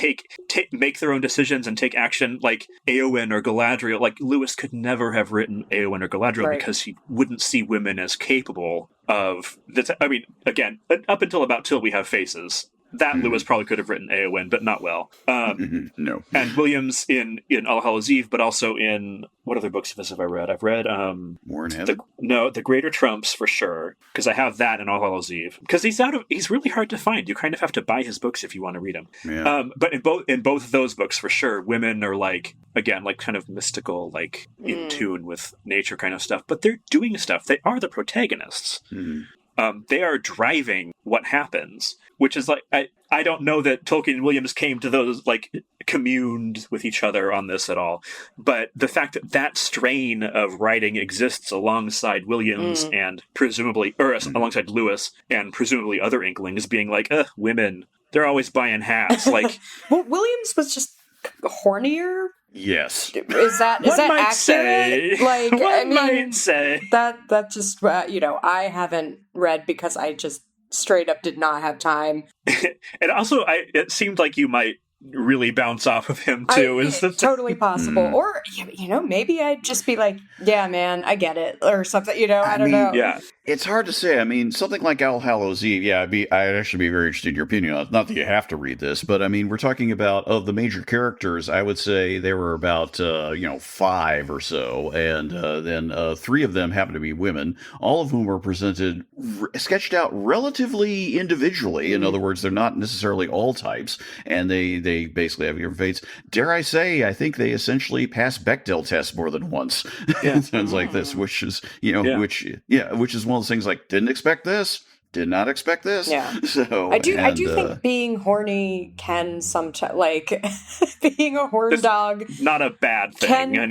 make their own decisions and take action, like Eowyn or Galadriel. Like, Lewis could never have written Eowyn or Galadriel because he wouldn't see women as capable of this. I mean, again, up until about Till We Have Faces, that Lewis probably could have written Eowyn, but not well.
No.
And Williams in All Hallows Eve, but also in, what other books of his have I read? I've read
Warren Heaven?
The Greater Trumps for sure, because I have that in All Hallows Eve. Because he's really hard to find. You kind of have to buy his books if you want to read them.
Yeah.
But in both of those books for sure, women are like, again, like kind of mystical, like in tune with nature kind of stuff. But they're doing stuff. They are the protagonists. They are driving what happens, which is like, I don't know that Tolkien and Williams came to those, like, communed with each other on this at all. But the fact that strain of writing exists alongside Williams and presumably, or alongside Lewis and presumably other Inklings being like, women, they're always buying hats. Like,
well, Williams was just hornier.
Yes.
Is that accurate?
Say.
Like,
One might say.
That just, I haven't read because I just straight up did not have time.
And also, it seemed like you might really bounce off of him too.
Totally possible. Or, maybe I'd just be like, yeah, man, I get it, or something, I don't know.
Yeah.
It's hard to say. I mean, something like All Hallows Eve, yeah, I'd actually be very interested in your opinion on it. Not that you have to read this, but I mean, we're talking about, of the major characters, I would say there were about, five or so, and then three of them happen to be women, all of whom are presented, sketched out relatively individually. In other words, they're not necessarily all types, and they basically have different fates. Dare I say, I think they essentially pass Bechdel tests more than once.
Yeah.
Sounds like this, which is, which is one of those things like, didn't expect this, did not expect this.
Yeah.
So
I do think being horny can sometimes, like, being a horn dog,
not a bad thing.
can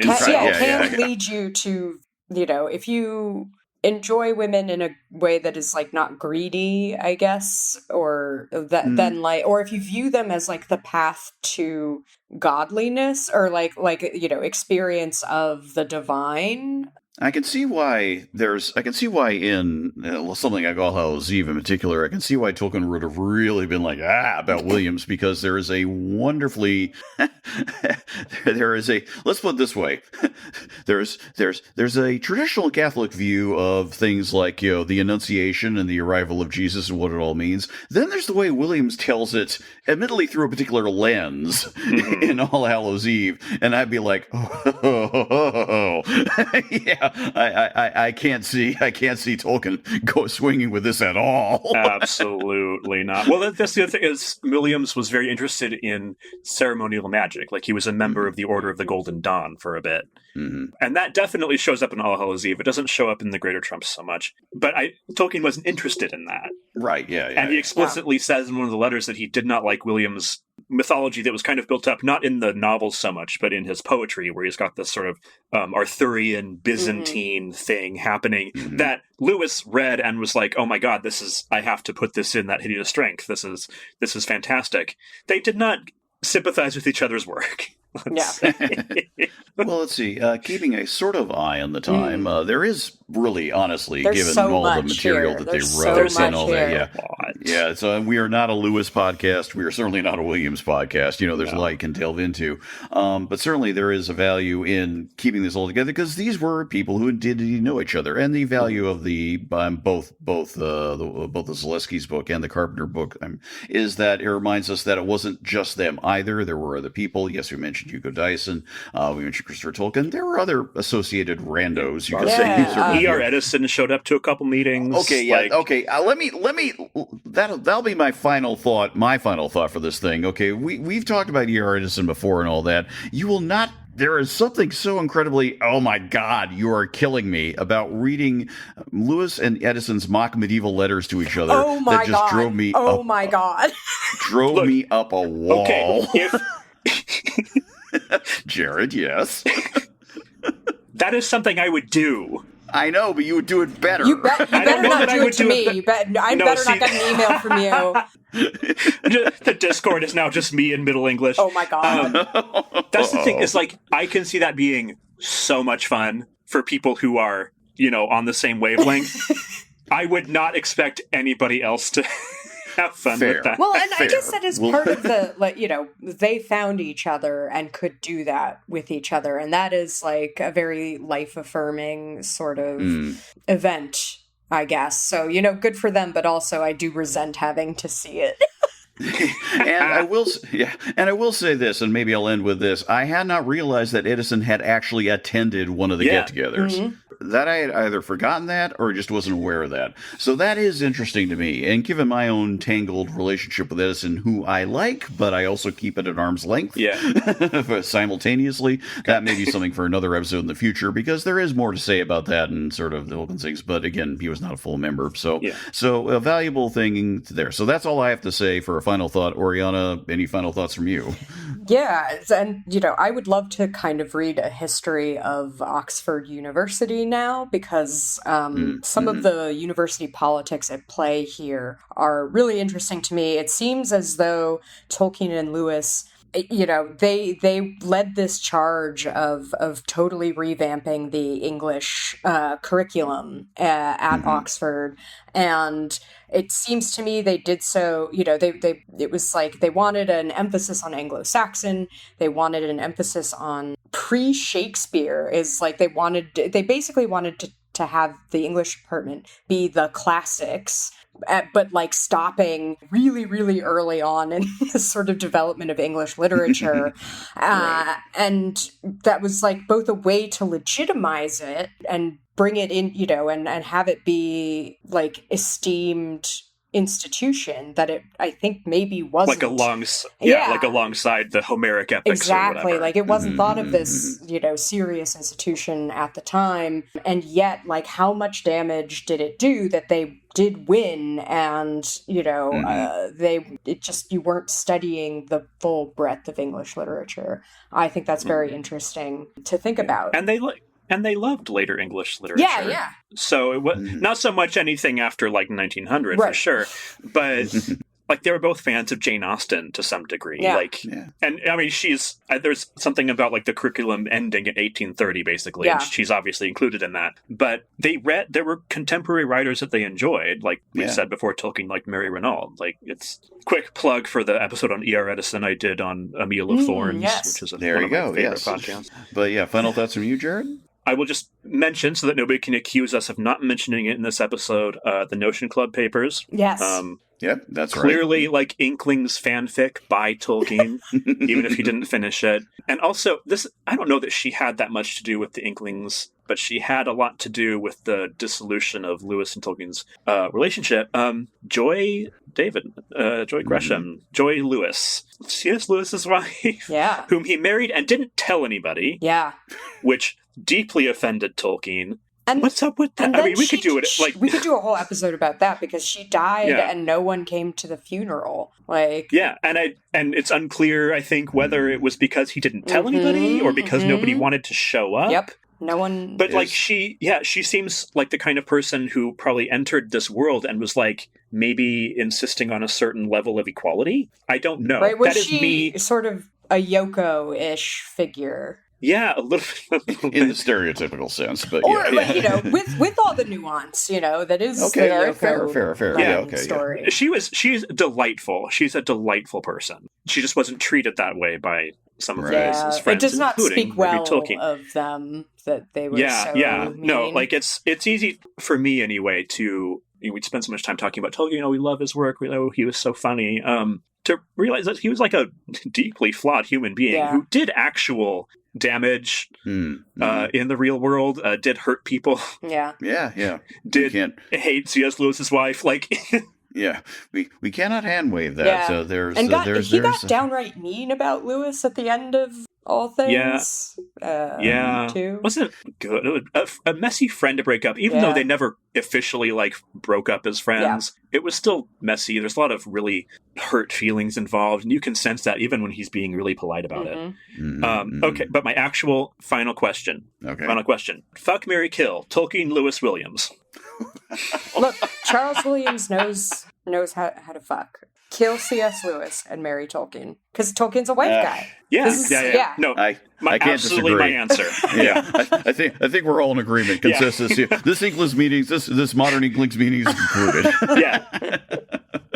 lead you to, if you enjoy women in a way that is like not greedy, I guess, or that then like, or if you view them as like the path to godliness or like experience of the divine.
I can see why in something like All Hallows Eve in particular, I can see why Tolkien would have really been like, about Williams, because there is a wonderfully, let's put it this way, there's a traditional Catholic view of things like, the Annunciation and the arrival of Jesus and what it all means. Then there's the way Williams tells it, admittedly through a particular lens in All Hallows Eve, and I'd be like, yeah. I can't see Tolkien go swinging with this at all.
Absolutely not. Well, that's the other thing is Williams was very interested in ceremonial magic. Like he was a member of the Order of the Golden Dawn for a bit. Mm-hmm. And that definitely shows up in All Hallows Eve. It doesn't show up in the Greater Trumps so much. But Tolkien wasn't interested in that.
Right, yeah.
And he explicitly says in one of the letters that he did not like Williams' mythology that was kind of built up, not in the novels so much, but in his poetry, where he's got this sort of Arthurian, Byzantine thing happening that Lewis read and was like, oh my God, I have to put this in that hideous strength. This is fantastic. They did not sympathize with each other's work.
Well, let's see. Keeping a sort of eye on the time, there is really, honestly,
there's
given
so
all the material that they wrote and all that, yeah. So we are not a Lewis podcast. We are certainly not a Williams podcast. There's a lot you can delve into, but certainly there is a value in keeping this all together because these were people who did know each other, and the value of the both the Zalewski's book and the Carpenter book is that it reminds us that it wasn't just them either. There were other people. Yes, we mentioned Hugo Dyson. We mentioned Christopher Tolkien. There were other associated randos, you could say.
E.R. Edison showed up to a couple meetings.
Okay, yeah, okay. Let me. That'll be my final thought. My final thought for this thing. Okay, we've talked about E.R. Edison before and all that. You will not. There is something so incredibly, oh my God, you are killing me, about reading Lewis and Edison's mock medieval letters to each other.
Oh my
that just
God.
Drove me.
Oh
up,
my God.
Drove me up a wall.
Okay,
Jared, yes.
That is something I would do.
I know, but you would do it better.
You better not do it to me. I better not get an email from you.
The Discord is now just me in Middle English.
Oh my God.
That's the thing, is like, I can see that being so much fun for people who are, on the same wavelength. I would not expect anybody else to have fun with that.
Well, and I guess that is part of the, they found each other and could do that with each other. And that is like a very life-affirming sort of event, I guess. So, good for them, but also I do resent having to see it.
And I will say this, and maybe I'll end with this. I had not realized that Edison had actually attended one of the get-togethers. Mm-hmm. That I had either forgotten that or just wasn't aware of that. So that is interesting to me. And given my own tangled relationship with Edison, who I like, but I also keep it at arm's length simultaneously, that may be something for another episode in the future, because there is more to say about that and sort of the Tolkien things. But again, he was not a full member. So a valuable thing there. So that's all I have to say for a final thought. Oriana, any final thoughts from you?
Yeah, and I would love to kind of read a history of Oxford University now, because some of the university politics at play here are really interesting to me. It seems as though Tolkien and Lewis, they led this charge of totally revamping the English curriculum at Oxford, and it seems to me they did so. It was like they wanted an emphasis on Anglo-Saxon. They wanted an emphasis on pre-Shakespeare. Is like they basically wanted to have the English department be the classics, but like stopping really, really early on in the sort of development of English literature.
Right.
And that was like both a way to legitimize it and bring it in, and have it be like esteemed institution that it, I think, maybe wasn't.
Like alongside the Homeric epics.
Exactly.
Or whatever.
Like it wasn't thought of this, serious institution at the time. And yet, like, how much damage did it do that they did win? And, you weren't studying the full breadth of English literature. I think that's very interesting to think about.
And they loved later English literature.
Yeah.
So it was not so much anything after like 1900 for sure, but like they were both fans of Jane Austen to some degree.
Yeah.
And I mean, there's something about like the curriculum ending in 1830 basically, and she's obviously included in that. But there were contemporary writers that they enjoyed, like we said before, Tolkien, like Mary Renaud. Like, it's quick plug for the episode on E.R. Edison I did on Emile of Thorns, which is one of my favorite podcasts.
But yeah, final thoughts from you, Jared?
I will just mention, so that nobody can accuse us of not mentioning it in this episode, the Notion Club papers.
Yes.
Yep, that's
clearly like Inklings fanfic by Tolkien, even if he didn't finish it. And also, I don't know that she had that much to do with the Inklings, but she had a lot to do with the dissolution of Lewis and Tolkien's relationship. Joy Gresham, Joy Lewis, C.S. Lewis's wife, whom he married and didn't tell anybody.
Yeah.
Which deeply offended Tolkien.
And
what's up with that? I mean, we could do it. Like,
we could do a whole episode about that, because she died and no one came to the funeral. Like,
and it's unclear, I think, whether it was because he didn't tell anybody or because nobody wanted to show up.
Yep. No one.
But like she seems like the kind of person who probably entered this world and was like maybe insisting on a certain level of equality. I don't know.
Right? Was
that is
she
me.
Sort of a Yoko-ish figure?
Yeah, a little bit.
In the stereotypical sense, but
with all the nuance, that is fair.
Story. She's delightful. She's a delightful person. She just wasn't treated that way by some of his friends.
It does not speak well
Tolkien.
of them that they were mean.
No, like it's easy for me anyway to. We'd spend so much time talking about Tolkien. We love his work. We know he was so funny. To realize that he was like a deeply flawed human being who did actual damage in the real world, did hurt people.
Yeah.
Did hate C.S. Lewis's wife. Like,
we cannot hand wave that. So
he got downright mean about Lewis at the end of all things.
Too. Wasn't good. A messy friend to break up, even though they never officially like broke up as friends. It was still messy. There's a lot of really hurt feelings involved, and you can sense that even when he's being really polite about it. Okay, but my actual final question. Fuck, marry, kill. Tolkien, Lewis, Williams.
Look, Charles Williams knows how to fuck. Kill C.S. Lewis and marry Tolkien, because Tolkien's a white guy.
No,
I can't
absolutely
disagree.
My answer.
I think we're all in agreement. Consistency. This Inklings meetings, this modern Inklings meeting is concluded.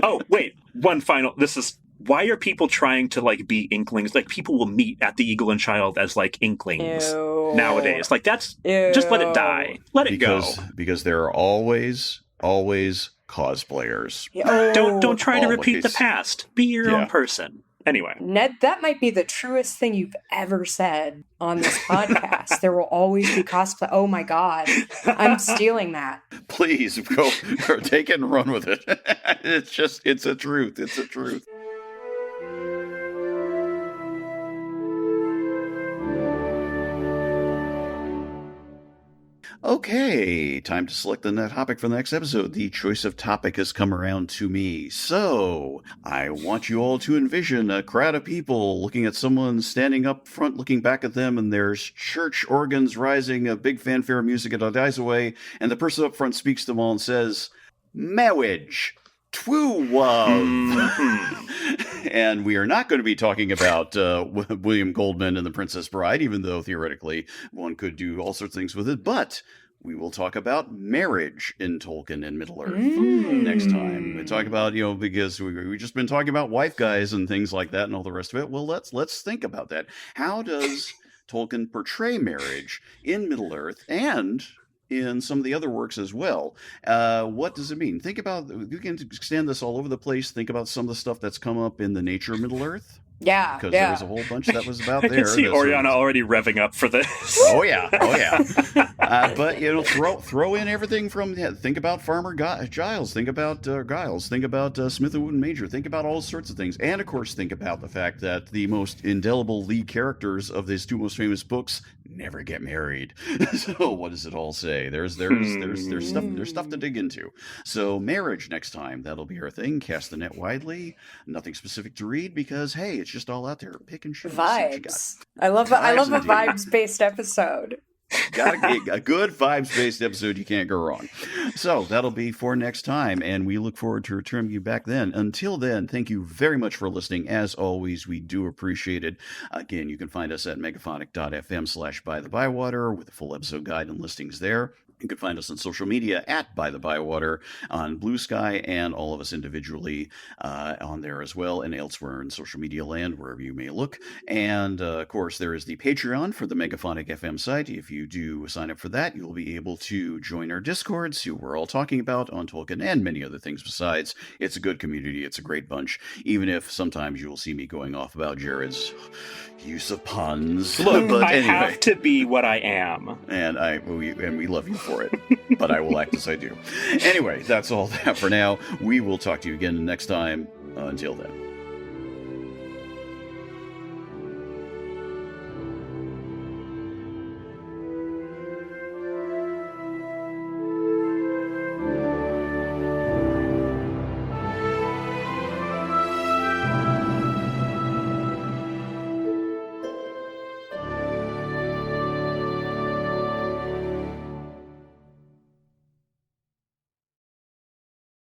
Oh wait, one final. This is why are people trying to like be Inklings? Like, people will meet at the Eagle and Child as like Inklings nowadays. Like, that's just let it die. Let it go.
Because there are always cosplayers.
Don't try to repeat the past. Be your own person. Anyway.
Ned, that might be the truest thing you've ever said on this podcast. There will always be cosplay. Oh my God. I'm stealing that.
Please go take it and run with it. It's a truth. It's a truth. Okay, time to select the topic for the next episode. The choice of topic has come around to me. So, I want you all to envision a crowd of people looking at someone standing up front, looking back at them, and there's church organs rising, a big fanfare of music, and it dies away, and the person up front speaks to them all and says, "Marriage. True love." And we are not going to be talking about William Goldman and The Princess Bride, even though theoretically one could do all sorts of things with it. But we will talk about marriage in Tolkien and Middle-earth next time. We talk about, because we've just been talking about wife guys and things like that and all the rest of it. Well, let's think about that. How does Tolkien portray marriage in Middle-earth, and in some of the other works as well. What does it mean? Think about, you can extend this all over the place. Think about some of the stuff that's come up in the nature of Middle-earth.
Yeah,
Because there was a whole bunch that was about
I
there.
can see
that
Oriana already revving up for this.
Oh yeah. But throw in everything from think about Farmer Giles, think about Giles, think about Smith and Wooden Major, think about all sorts of things, and of course think about the fact that the most indelible lead characters of these two most famous books never get married. So what does it all say? There's stuff to dig into. So marriage next time, that'll be our thing. Cast the net widely. Nothing specific to read because hey, it's just all out there. Pick and choose.
Vibes. I love a vibes-based episode.
Got a good vibes-based episode. You can't go wrong. So that'll be for next time, and we look forward to returning you back then. Until then, thank you very much for listening. As always, we do appreciate it. Again, you can find us at megaphonic.fm/By-The-Bywater with a full episode guide and listings there. You can find us on social media at By-The-Bywater on Blue Sky, and all of us individually on there as well, and elsewhere in social media land, wherever you may look. And, of course, there is the Patreon for the Megaphonic FM site. If you do sign up for that, you'll be able to join our Discord, see what we're all talking about on Tolkien and many other things besides. It's a good community. It's a great bunch, even if sometimes you will see me going off about Jared's use of puns.
Look,
but
I
anyway.
have to be what I am.
And we love you for it, but I will act as I do. Anyway, that's all that for now. We will talk to you again next time. Until then.